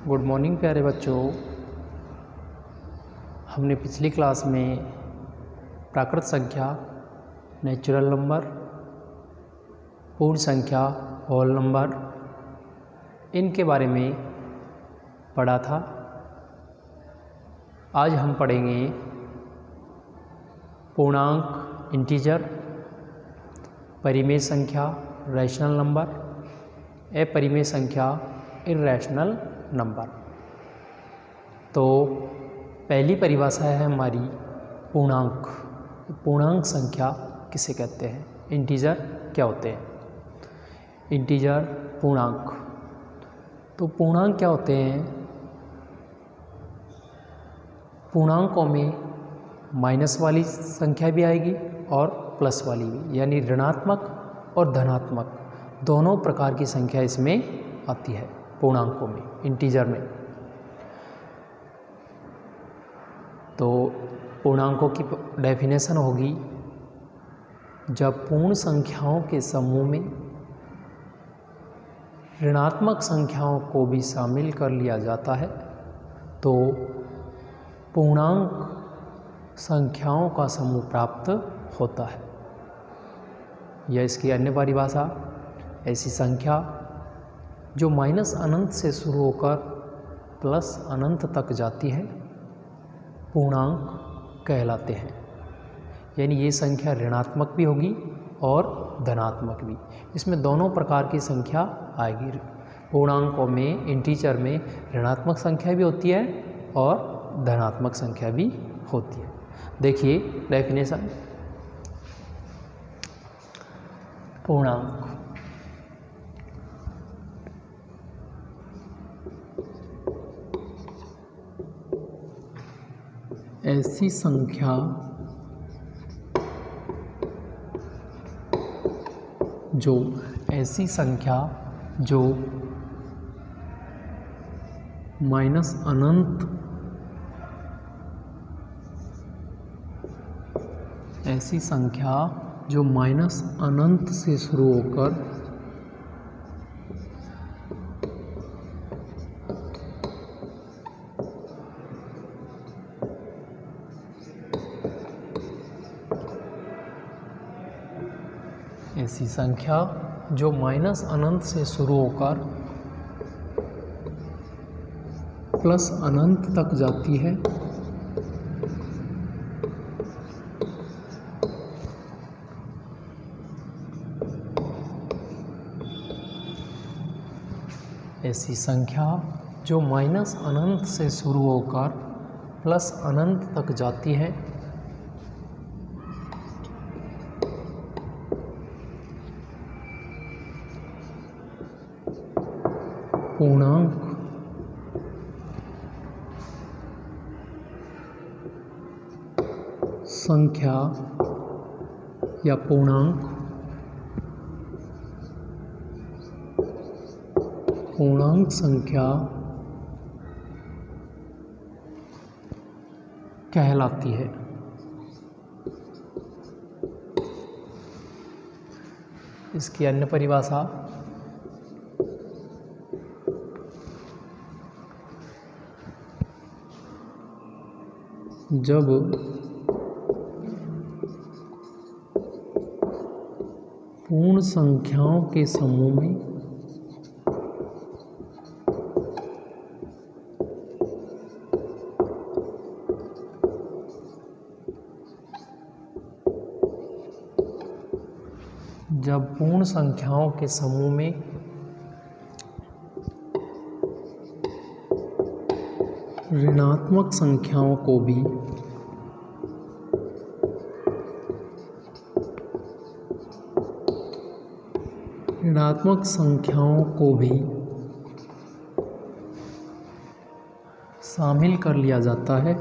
Good morning प्यारे बच्चों। हमने पिछली क्लास में प्राकृत संख्या, नेचुरल नंबर, पूर्ण संख्या, होल नंबर, इनके बारे में पढ़ा था। आज हम पढ़ेंगे पूर्णांक इंटीजर, परिमेय संख्या रैशनल नंबर, अपरिमेय संख्या इर्रैशनल नंबर। तो पहली परिभाषा है हमारी पूर्णांक। पूर्णांक संख्या किसे कहते हैं? इंटीजर क्या होते हैं? इंटीजर, पूर्णांक। तो पूर्णांक क्या होते हैं? पूर्णांकों में माइनस वाली संख्या भी आएगी और प्लस वाली भी, यानी ऋणात्मक और धनात्मक दोनों प्रकार की संख्या इसमें आती है पूर्णांकों में, इंटीजर में। तो पूर्णांकों की डेफिनेशन होगी, जब पूर्ण संख्याओं के समूह में ऋणात्मक संख्याओं को भी शामिल कर लिया जाता है तो पूर्णांक संख्याओं का समूह प्राप्त होता है। यह इसकी अन्य परिभाषा, ऐसी संख्या जो माइनस अनंत से शुरू होकर प्लस अनंत तक जाती है पूर्णांक कहलाते हैं। यानी ये संख्या ऋणात्मक भी होगी और धनात्मक भी, इसमें दोनों प्रकार की संख्या आएगी। पूर्णांकों में, इंटीजर में ऋणात्मक संख्या भी होती है और धनात्मक संख्या भी होती है। देखिए डेफिनेशन। पूर्णांक ऐसी संख्या जो माइनस अनंत, ऐसी संख्या जो माइनस अनंत से शुरू होकर ऐसी संख्या जो माइनस अनंत से शुरू होकर प्लस अनंत तक जाती है ऐसी संख्या जो माइनस अनंत से शुरू होकर प्लस अनंत तक जाती है पूर्णांक संख्या या पूर्णांक संख्या कहलाती है। इसकी अन्य परिभाषा, जब पूर्ण संख्याओं के समूह में ऋणात्मक संख्याओं को भी शामिल कर लिया जाता है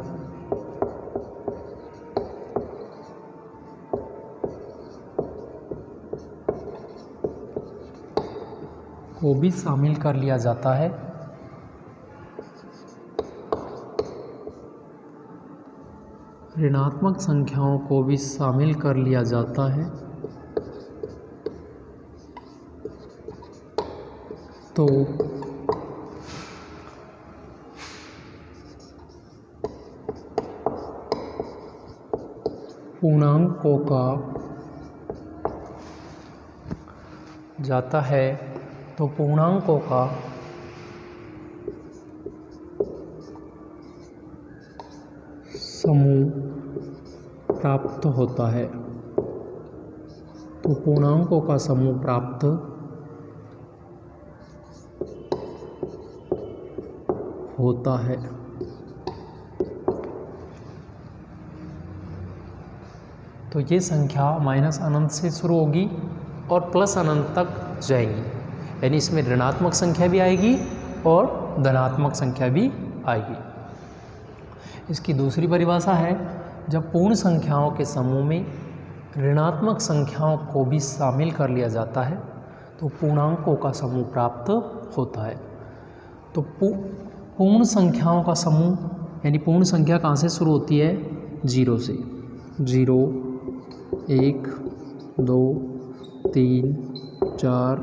ऋणात्मक संख्याओं को भी शामिल कर लिया जाता है तो पूर्णांकों का जाता है तो पूर्णांकों का समूह प्राप्त होता है। तो पूर्णांकों का समूह प्राप्त होता है। तो ये संख्या माइनस अनंत से शुरू होगी और प्लस अनंत तक जाएगी, यानी इसमें ऋणात्मक संख्या भी आएगी और धनात्मक संख्या भी आएगी। इसकी दूसरी परिभाषा है, जब पूर्ण संख्याओं के समूह में ऋणात्मक संख्याओं को भी शामिल कर लिया जाता है तो पूर्णांकों का समूह प्राप्त होता है। तो पूर्ण संख्याओं का समूह यानी पूर्ण संख्या कहाँ से शुरू होती है? 0 से। 0, 1, 2, 3, 4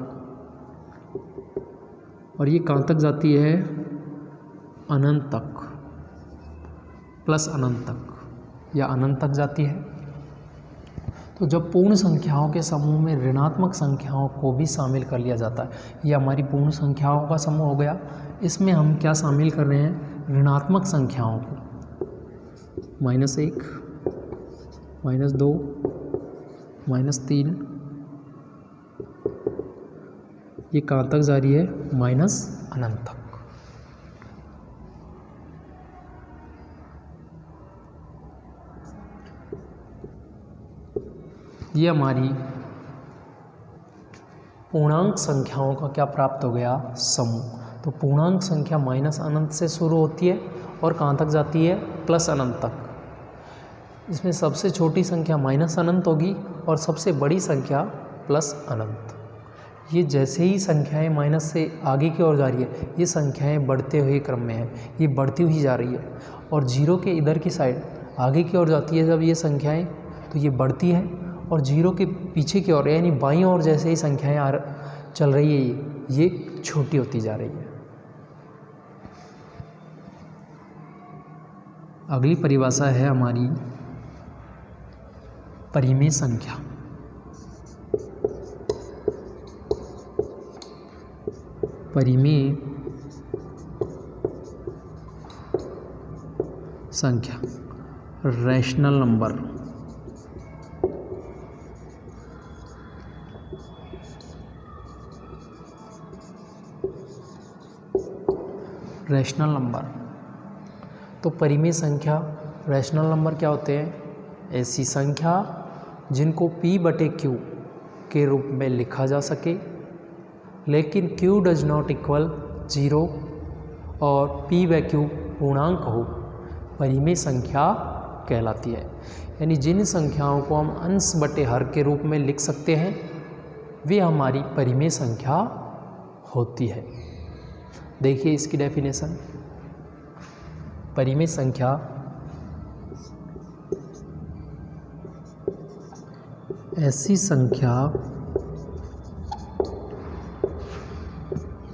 और ये कहाँ तक जाती है? अनंत तक, प्लस अनंत तक या अनंत तक जाती है। तो जब पूर्ण संख्याओं के समूह में ऋणात्मक संख्याओं को भी शामिल कर लिया जाता है, ये हमारी पूर्ण संख्याओं का समूह हो गया। इसमें हम क्या शामिल कर रहे हैं? ऋणात्मक संख्याओं को, -1, -2, -3, ये कहाँ तक जा रही है? माइनस अनंत तक। ये हमारी पूर्णांक संख्याओं का क्या प्राप्त हो गया? समूह। तो पूर्णांक संख्या माइनस अनंत से शुरू होती है और कहाँ तक जाती है? प्लस अनंत तक। इसमें सबसे छोटी संख्या माइनस अनंत होगी और सबसे बड़ी संख्या प्लस अनंत। ये जैसे ही संख्याएं माइनस से आगे की ओर जा रही है, ये संख्याएं बढ़ते हुए क्रम में है, ये बढ़ती हुई जा रही है। और 0 के इधर की साइड आगे की ओर जाती है जब ये संख्याएं, तो ये बढ़ती है। और 0 के पीछे की ओर यानी बाईं ओर जैसे ही संख्याएं चल रही है, ये छोटी होती जा रही है। अगली परिभाषा है हमारी परिमेय संख्या। परिमेय संख्या, रैशनल नंबर। Rational number. तो परिमेय संख्या, रैशनल नंबर क्या होते हैं? ऐसी संख्या जिनको P/Q के रूप में लिखा जा सके, लेकिन Q डज नॉट इक्वल 0 और P/Q पूर्णांक हो, परिमेय संख्या कहलाती है। यानी जिन संख्याओं को हम अंश बटे हर के रूप में लिख सकते हैं, वे हमारी परिमेय संख्या होती है। देखिए इसकी डेफिनेशन। परिमेय संख्या ऐसी संख्या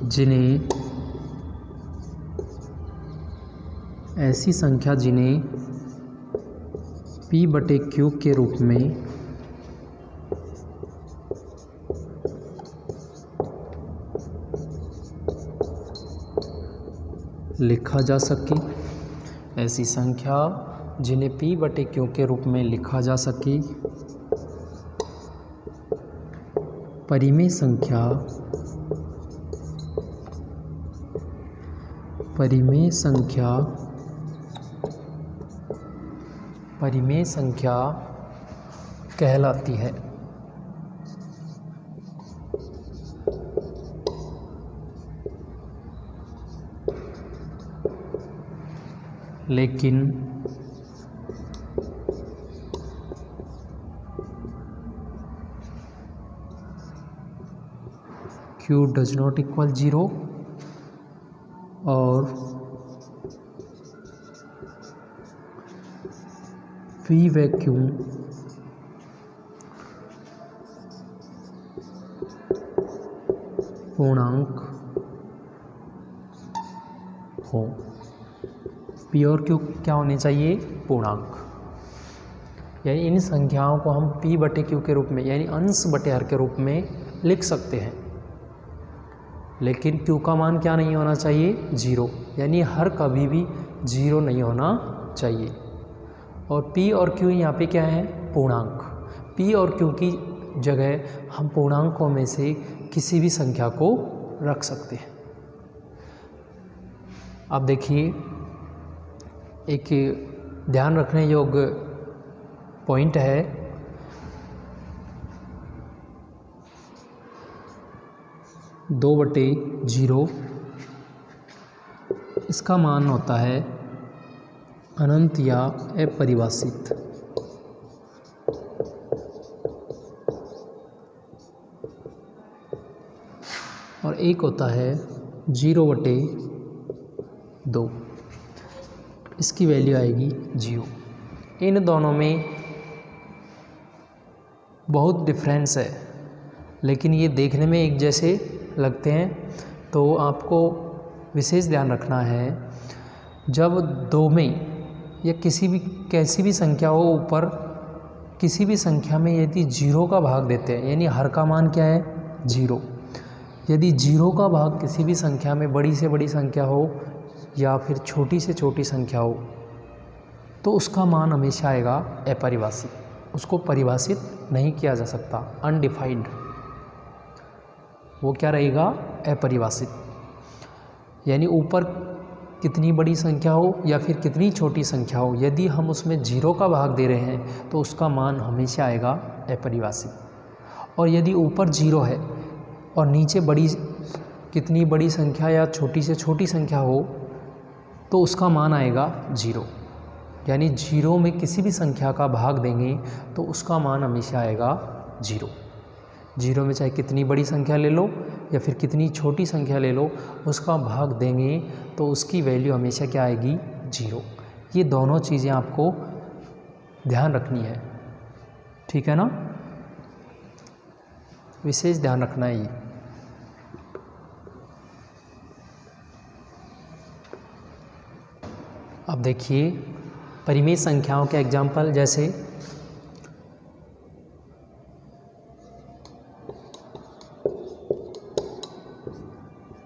जिन्हें P/Q के रूप में लिखा जा सके। ऐसी संख्या जिन्हें P/Q के रूप में लिखा जा सके, परिमेय संख्या कहलाती है। लेकिन Q डज नॉट इक्वल 0 और P/Q पूर्णांक हो। P और Q क्या होने चाहिए? पूर्णांक। यानी इन संख्याओं को हम p बटे q के रूप में यानी अंश बटे हर के रूप में लिख सकते हैं। लेकिन q का मान क्या नहीं होना चाहिए? 0, यानी हर कभी भी 0 नहीं होना चाहिए। और p और q यहाँ पे क्या है? पूर्णांक। p और q की जगह हम पूर्णांकों में से किसी भी संख्या को रख सकते हैं। अब देखिए, एक ध्यान रखने योग्य पॉइंट है, 2/0 इसका मान होता है अनंत या अपरिभाषित। और एक होता है 0/2, इसकी वैल्यू आएगी 0। इन दोनों में बहुत डिफरेंस है, लेकिन ये देखने में एक जैसे लगते हैं। तो आपको विशेष ध्यान रखना है, जब दो में या कैसी भी संख्या हो, ऊपर किसी भी संख्या में यदि 0 का भाग देते हैं, यानी हर का मान क्या है? 0। यदि 0 का भाग किसी भी संख्या में बड़ी से बड़ी संख्या हो या फिर छोटी से छोटी संख्या हो, तो उसका मान हमेशा आएगा अपरिभाषित। उसको परिभाषित नहीं किया जा सकता, अनडिफाइंड। वो क्या रहेगा? अपरिभाषित। यानी ऊपर कितनी बड़ी संख्या हो या फिर कितनी छोटी संख्या हो, यदि हम उसमें 0 का भाग दे रहे हैं तो उसका मान हमेशा आएगा अपरिभाषित। और यदि ऊपर 0 है और नीचे कितनी बड़ी संख्या या छोटी से छोटी संख्या हो, तो उसका मान आएगा 0। यानी 0 में किसी भी संख्या का भाग देंगे तो उसका मान हमेशा आएगा 0। 0 में चाहे कितनी बड़ी संख्या ले लो या फिर कितनी छोटी संख्या ले लो, उसका भाग देंगे तो उसकी वैल्यू हमेशा क्या आएगी? 0। ये दोनों चीज़ें आपको ध्यान रखनी है, ठीक है ना? विशेष ध्यान रखना है ये। अब देखिए, परिमेय संख्याओं के एग्जाम्पल, जैसे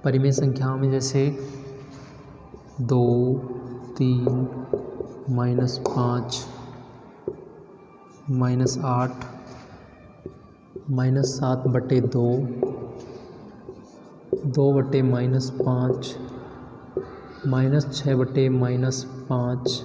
परिमेय संख्याओं में जैसे 2, 3, -5, -8, -7/2, 2/-5, -6/-5,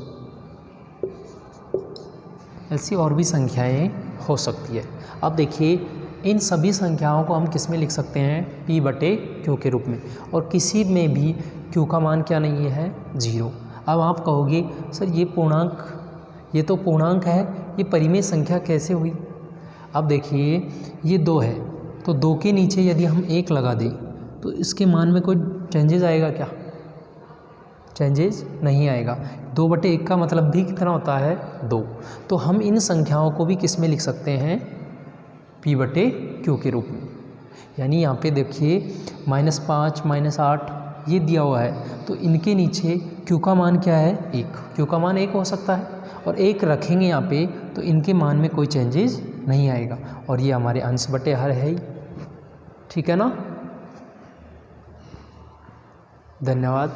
ऐसी और भी संख्याएं हो सकती है। अब देखिए, इन सभी संख्याओं को हम किस में लिख सकते हैं? p/q के रूप में। और किसी में भी q का मान क्या नहीं है? 0। अब आप कहोगे सर ये तो पूर्णांक है, ये परिमेय संख्या कैसे हुई? अब देखिए, ये 2 है, तो 2 के नीचे यदि हम 1 लगा दें तो इसके मान में कोई चेंजेस आएगा क्या? चेंजेस नहीं आएगा। 2/1 का मतलब भी कितना होता है? 2। तो हम इन संख्याओं को भी किस में लिख सकते हैं? p/q के रूप में। यानी यहाँ पे देखिए, -5, -8 ये दिया हुआ है, तो इनके नीचे q का मान क्या है? 1। q का मान 1 हो सकता है, और 1 रखेंगे यहाँ पे तो इनके मान में कोई चेंजेस नहीं आएगा। और ये हमारे अंश बटे हर है ही, ठीक है ना? धन्यवाद।